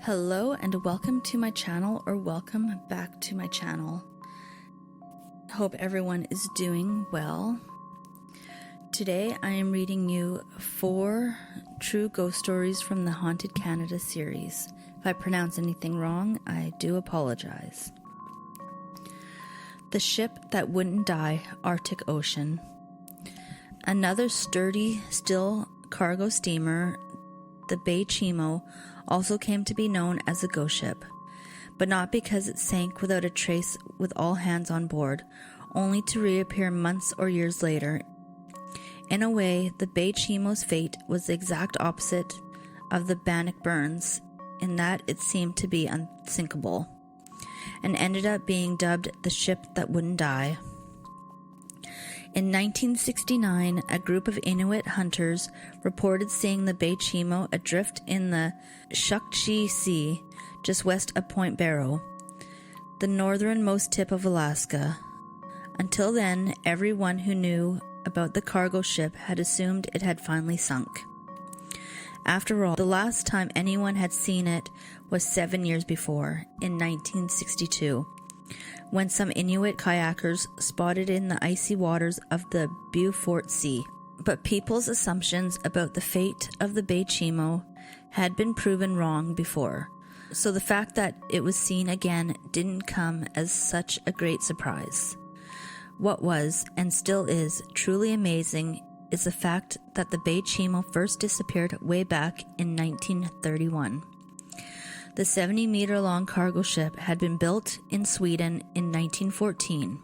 Hello and welcome to my channel, or welcome back to my channel. Hope everyone is doing well. Today I am reading you 4 true ghost stories from the Haunted Canada series. If I pronounce anything wrong, I do apologize. The Ship That Wouldn't Die, Arctic Ocean. Another sturdy, still cargo steamer, the Bay Chimo, also came to be known as a ghost ship, but not because it sank without a trace with all hands on board, only to reappear months or years later. In a way, the Bay Chimo's fate was the exact opposite of the Bannockburns, in that it seemed to be unsinkable, and ended up being dubbed the Ship That Wouldn't Die. In 1969, a group of Inuit hunters reported seeing the Bay Chimo adrift in the Chukchi Sea, just west of Point Barrow, the northernmost tip of Alaska. Until then, everyone who knew about the cargo ship had assumed it had finally sunk. After all, the last time anyone had seen it was 7 years before, in 1962. When some Inuit kayakers spotted it in the icy waters of the Beaufort Sea. But people's assumptions about the fate of the Bay Chimo had been proven wrong before, so the fact that it was seen again didn't come as such a great surprise. What was, and still is, truly amazing is the fact that the Bay Chimo first disappeared way back in 1931. The 70-meter-long cargo ship had been built in Sweden in 1914.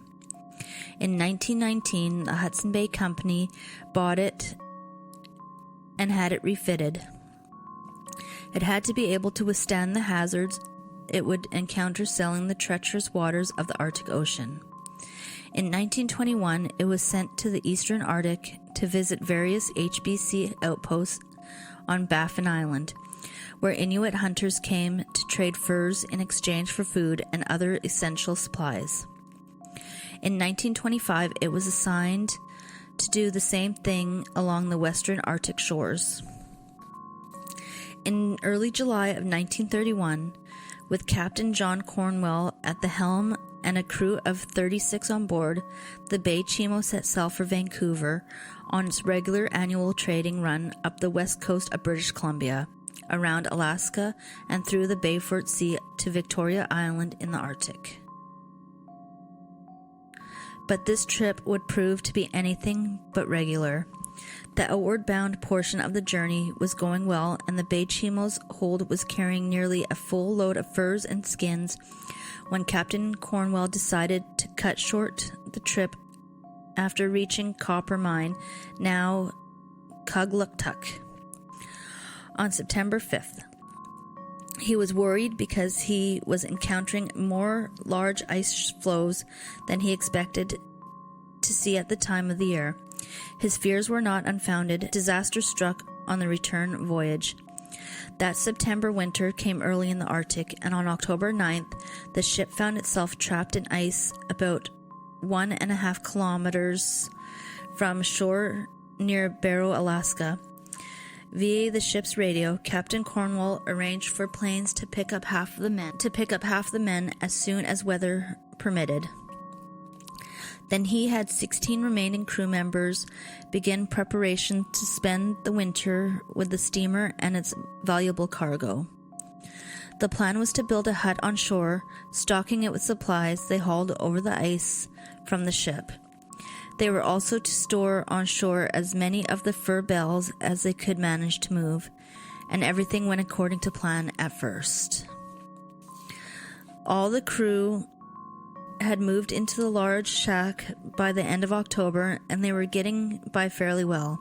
In 1919, the Hudson Bay Company bought it and had it refitted. It had to be able to withstand the hazards it would encounter sailing the treacherous waters of the Arctic Ocean. In 1921, it was sent to the Eastern Arctic to visit various HBC outposts on Baffin Island, where Inuit hunters came to trade furs in exchange for food and other essential supplies. In 1925, it was assigned to do the same thing along the western Arctic shores. In early July of 1931, with Captain John Cornwell at the helm and a crew of 36 on board, the Bay Chimo set sail for Vancouver on its regular annual trading run up the west coast of British Columbia, around Alaska and through the Beaufort Sea to Victoria Island in the Arctic. But this trip would prove to be anything but regular. The outward-bound portion of the journey was going well, and the Bay Chimo's hold was carrying nearly a full load of furs and skins when Captain Cornwell decided to cut short the trip after reaching Copper Mine, now Kugluktuk, on September 5th. He was worried because he was encountering more large ice floes than he expected to see at the time of the year. His fears were not unfounded. Disaster struck on the return voyage. That September winter came early in the Arctic, and on October 9th, the ship found itself trapped in ice about 1.5 kilometers from shore near Barrow, Alaska. Via the ship's radio, Captain Cornwell arranged for planes to pick up half the men as soon as weather permitted. Then he had 16 remaining crew members begin preparation to spend the winter with the steamer and its valuable cargo. The plan was to build a hut on shore, stocking it with supplies they hauled over the ice from the ship. They were also to store on shore as many of the fur bales as they could manage to move, and everything went according to plan at first. All the crew had moved into the large shack by the end of October, and they were getting by fairly well,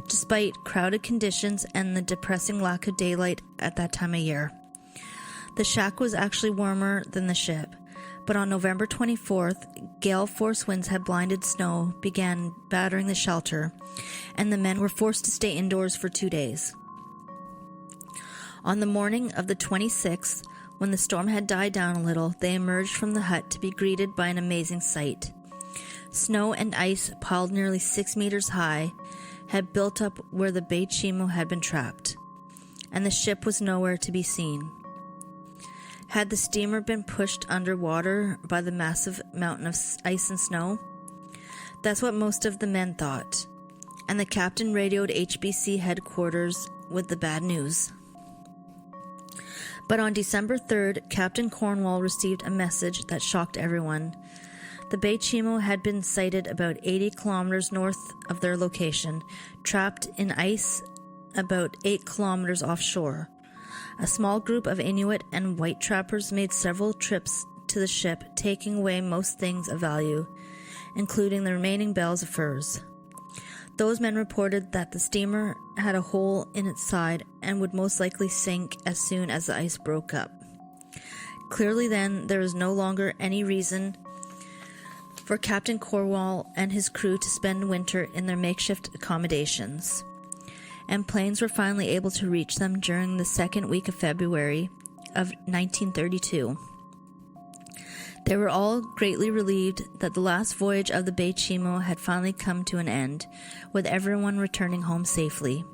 despite crowded conditions and the depressing lack of daylight at that time of year. The shack was actually warmer than the ship, but on November 24th, gale force winds had blinded snow began battering the shelter, and the men were forced to stay indoors for 2 days. On the morning of the 26th, when the storm had died down a little, they emerged from the hut to be greeted by an amazing sight. Snow and ice, piled nearly 6 meters high, had built up where the Bay Chimo had been trapped, and the ship was nowhere to be seen. Had the steamer been pushed underwater by the massive mountain of ice and snow? That's what most of the men thought, and the captain radioed HBC headquarters with the bad news. But on December 3rd, Captain Cornwall received a message that shocked everyone. The Bay Chimo had been sighted about 80 kilometers north of their location, trapped in ice about 8 kilometers offshore. A small group of Inuit and white trappers made several trips to the ship, taking away most things of value, including the remaining bales of furs. Those men reported that the steamer had a hole in its side and would most likely sink as soon as the ice broke up. Clearly then, there was no longer any reason for Captain Cornwall and his crew to spend winter in their makeshift accommodations, and planes were finally able to reach them during the second week of February of 1932. They were all greatly relieved that the last voyage of the Bay Chimo had finally come to an end, with everyone returning home safely.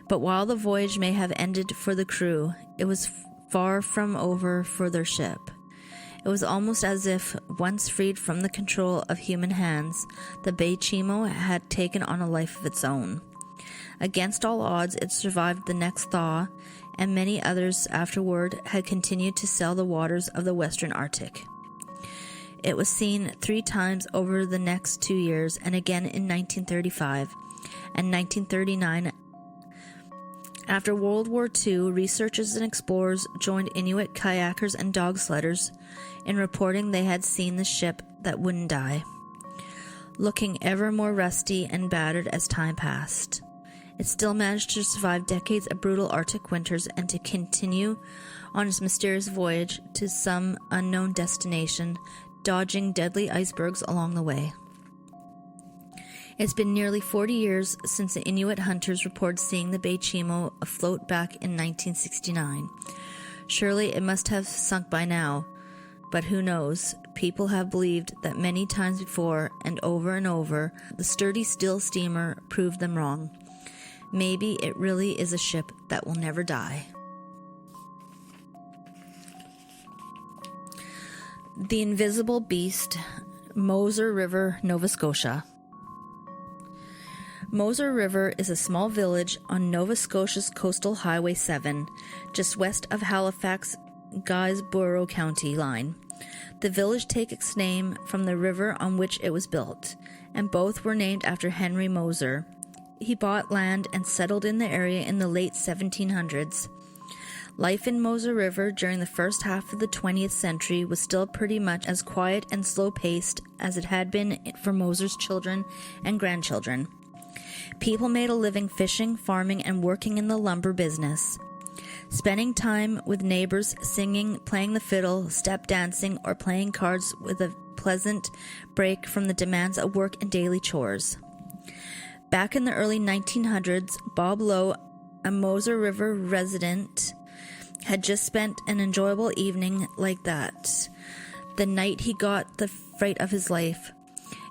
But while the voyage may have ended for the crew, it was far from over for their ship. It was almost as if, once freed from the control of human hands, the Bay Chimo had taken on a life of its own. Against all odds, it survived the next thaw, and many others afterward had continued to sail the waters of the Western Arctic. It was seen 3 times over the next 2 years, and again in 1935 and 1939. After World War II, researchers and explorers joined Inuit kayakers and dog sledders in reporting they had seen the ship that wouldn't die, looking ever more rusty and battered as time passed. It still managed to survive decades of brutal Arctic winters and to continue on its mysterious voyage to some unknown destination, dodging deadly icebergs along the way. It's been nearly 40 years since the Inuit hunters reported seeing the Bay Chimo afloat back in 1969. Surely it must have sunk by now, but who knows? People have believed that many times before, and over, the sturdy steel steamer proved them wrong. Maybe it really is a ship that will never die. The Invisible Beast, Moser River, Nova Scotia. Moser River is a small village on Nova Scotia's coastal Highway 7, just west of Halifax, Guysborough County line. The village takes its name from the river on which it was built, and both were named after Henry Moser. He bought land and settled in the area in the late 1700s. Life in Moser River during the first half of the 20th century was still pretty much as quiet and slow-paced as it had been for Moser's children and grandchildren. People made a living fishing, farming, and working in the lumber business, spending time with neighbors, singing, playing the fiddle, step dancing, or playing cards with a pleasant break from the demands of work and daily chores. Back in the early 1900s, Bob Lowe, a Moser River resident, had just spent an enjoyable evening like that, the night he got the fright of his life.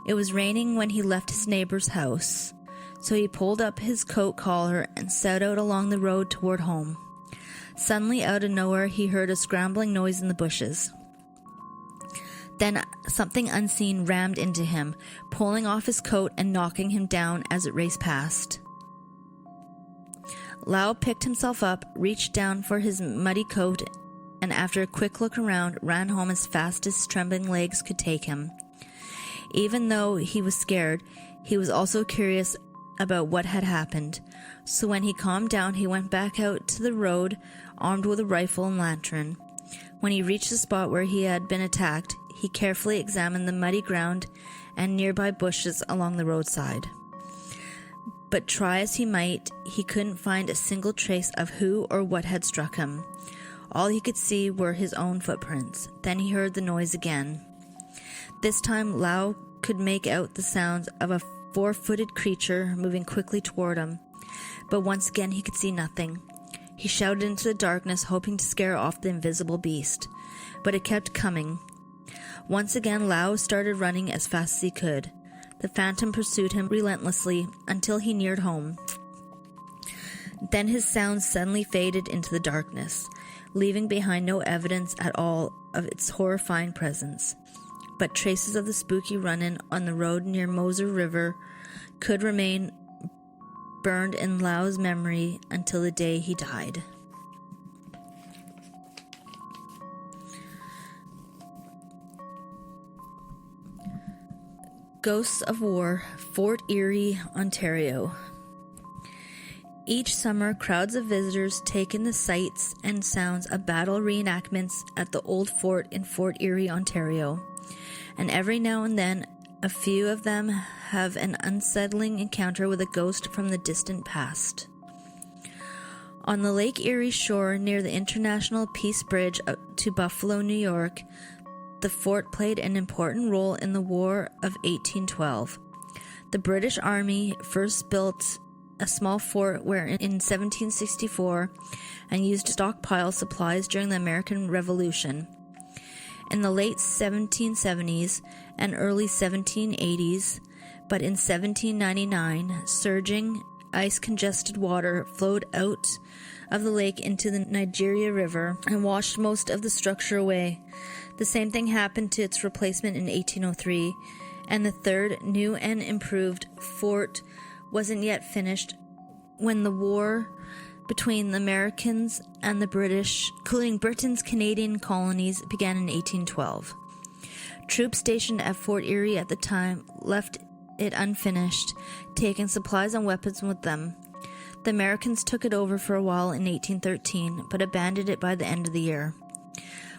It was raining when he left his neighbor's house, so he pulled up his coat collar and set out along the road toward home. Suddenly, out of nowhere, he heard a scrambling noise in the bushes. Then something unseen rammed into him, pulling off his coat and knocking him down as it raced past. Lau picked himself up, reached down for his muddy coat, and after a quick look around, ran home as fast as his trembling legs could take him. Even though he was scared, he was also curious about what had happened. So when he calmed down, he went back out to the road, armed with a rifle and lantern. When he reached the spot where he had been attacked, he carefully examined the muddy ground and nearby bushes along the roadside. But try as he might, he couldn't find a single trace of who or what had struck him. All he could see were his own footprints. Then he heard the noise again. This time Lau could make out the sounds of a 4-footed creature moving quickly toward him. But once again he could see nothing. He shouted into the darkness, hoping to scare off the invisible beast. But it kept coming. Once again Lau started running as fast as he could. The phantom pursued him relentlessly until he neared home. Then his sounds suddenly faded into the darkness, leaving behind no evidence at all of its horrifying presence. But traces of the spooky run-in on the road near Moser River could remain burned in Lau's memory until the day he died. Ghosts of War, Fort Erie, Ontario. Each summer, crowds of visitors take in the sights and sounds of battle reenactments at the old fort in Fort Erie, Ontario. And every now and then, a few of them have an unsettling encounter with a ghost from the distant past. On the Lake Erie shore near the International Peace Bridge to Buffalo, New York, the fort played an important role in the War of 1812. The British Army first built a small fort where in 1764 and used to stockpile supplies during the American Revolution. In the late 1770s and early 1780s, but in 1799, surging, ice-congested water flowed out of the lake into the Niagara River and washed most of the structure away. The same thing happened to its replacement in 1803, and the third, new and improved fort wasn't yet finished when the war between the Americans and the British, including Britain's Canadian colonies, began in 1812. Troops stationed at Fort Erie at the time left it unfinished, taking supplies and weapons with them. The Americans took it over for a while in 1813, but abandoned it by the end of the year.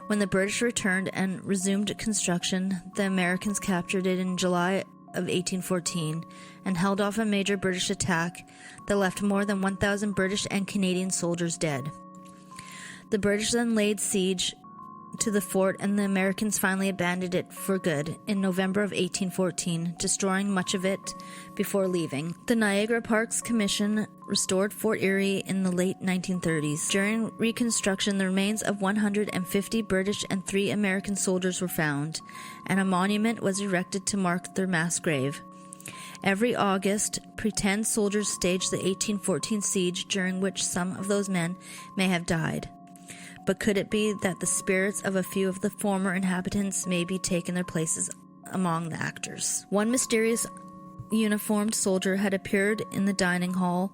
When the British returned and resumed construction, the Americans captured it in July of 1814 and held off a major British attack that left more than 1,000 British and Canadian soldiers dead. The British then laid siege to the fort, and the Americans finally abandoned it for good in November of 1814, destroying much of it before leaving. The Niagara Parks Commission restored Fort Erie in the late 1930s. During reconstruction, the remains of 150 British and 3 American soldiers were found, and a monument was erected to mark their mass grave. Every August, pretend soldiers stage the 1814 siege, during which some of those men may have died. But could it be that the spirits of a few of the former inhabitants may be taking their places among the actors? One mysterious uniformed soldier had appeared in the dining hall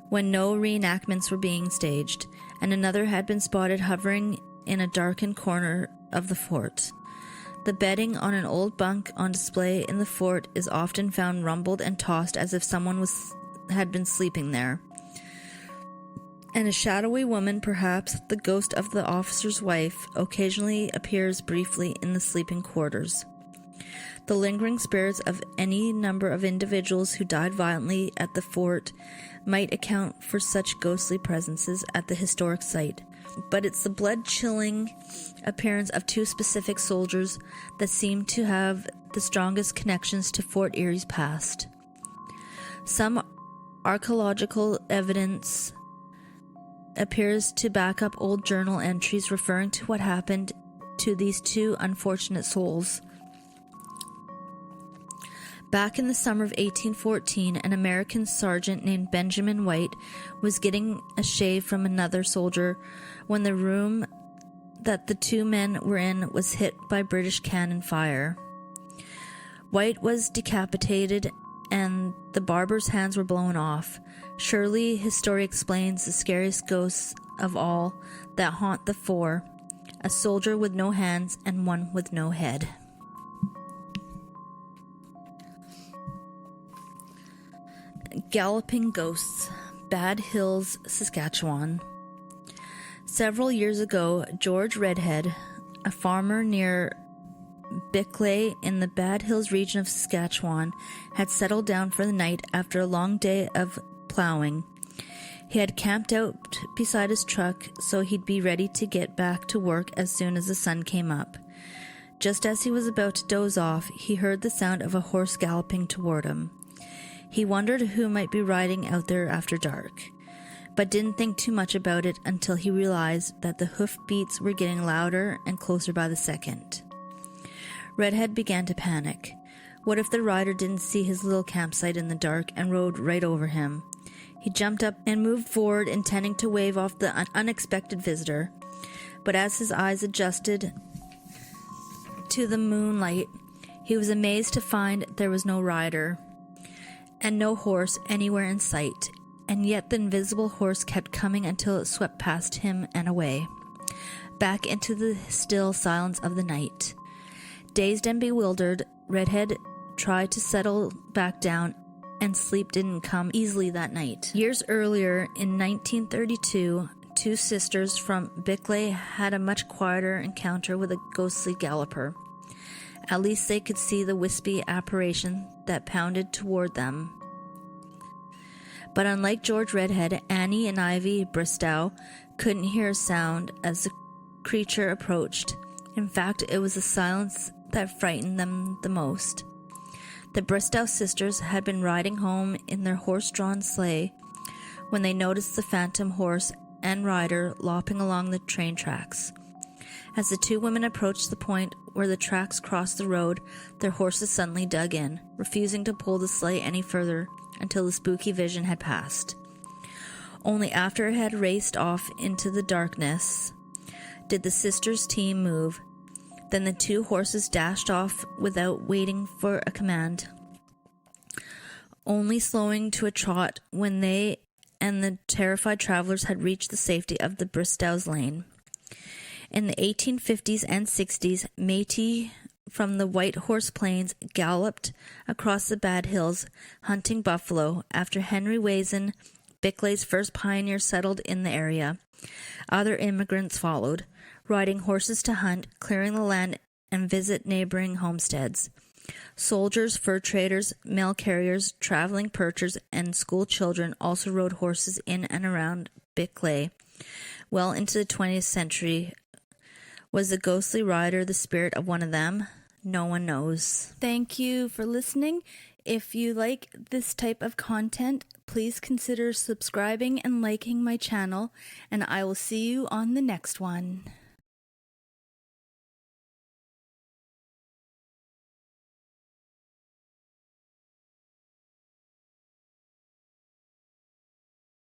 when no reenactments were being staged, and another had been spotted hovering in a darkened corner of the fort. The bedding on an old bunk on display in the fort is often found rumbled and tossed as if someone had been sleeping there. And a shadowy woman, perhaps the ghost of the officer's wife, occasionally appears briefly in the sleeping quarters. The lingering spirits of any number of individuals who died violently at the fort might account for such ghostly presences at the historic site, but it's the blood-chilling appearance of 2 specific soldiers that seem to have the strongest connections to Fort Erie's past. Some archaeological evidence appears to back up old journal entries referring to what happened to these 2 unfortunate souls. Back in the summer of 1814, an American sergeant named Benjamin White was getting a shave from another soldier when the room that the 2 men were in was hit by British cannon fire. White was decapitated and the barber's hands were blown off. Surely his story explains the scariest ghosts of all that haunt the 4, a soldier with no hands and one with no head. Galloping Ghosts, Bad Hills, Saskatchewan. Several years ago, George Redhead, a farmer near Bickley in the Bad Hills region of Saskatchewan, had settled down for the night after a long day of plowing. He had camped out beside his truck so he'd be ready to get back to work as soon as the sun came up. Just as he was about to doze off, he heard the sound of a horse galloping toward him. He wondered who might be riding out there after dark, but didn't think too much about it until he realized that the hoof beats were getting louder and closer by the second. Redhead began to panic. What if the rider didn't see his little campsite in the dark and rode right over him? He jumped up and moved forward, intending to wave off the unexpected visitor. But as his eyes adjusted to the moonlight, he was amazed to find there was no rider and no horse anywhere in sight. And yet the invisible horse kept coming until it swept past him and away, back into the still silence of the night. Dazed and bewildered, Redhead tried to settle back down, and sleep didn't come easily that night. Years earlier, in 1932, two sisters from Bickley had a much quieter encounter with a ghostly galloper. At least they could see the wispy apparition that pounded toward them. But unlike George Redhead, Annie and Ivy Bristow couldn't hear a sound as the creature approached. In fact, it was the silence that frightened them the most. The Bristow sisters had been riding home in their horse-drawn sleigh when they noticed the phantom horse and rider lopping along the train tracks. As the two women approached the point where the tracks crossed the road, their horses suddenly dug in, refusing to pull the sleigh any further until the spooky vision had passed. Only after it had raced off into the darkness did the sisters' team move. Then the two horses dashed off without waiting for a command, only slowing to a trot when they and the terrified travelers had reached the safety of the Bristow's lane. In the 1850s and 60s, Métis from the White Horse Plains galloped across the Bad Hills, hunting buffalo. After Henry Wazen, Bickley's first pioneer, settled in the area, other immigrants followed, riding horses to hunt, clearing the land, and visit neighboring homesteads. Soldiers, fur traders, mail carriers, traveling perchers, and school children also rode horses in and around Bickley. Well into the 20th century, was the ghostly rider the spirit of one of them? No one knows. Thank you for listening. If you like this type of content, please consider subscribing and liking my channel, and I will see you on the next one.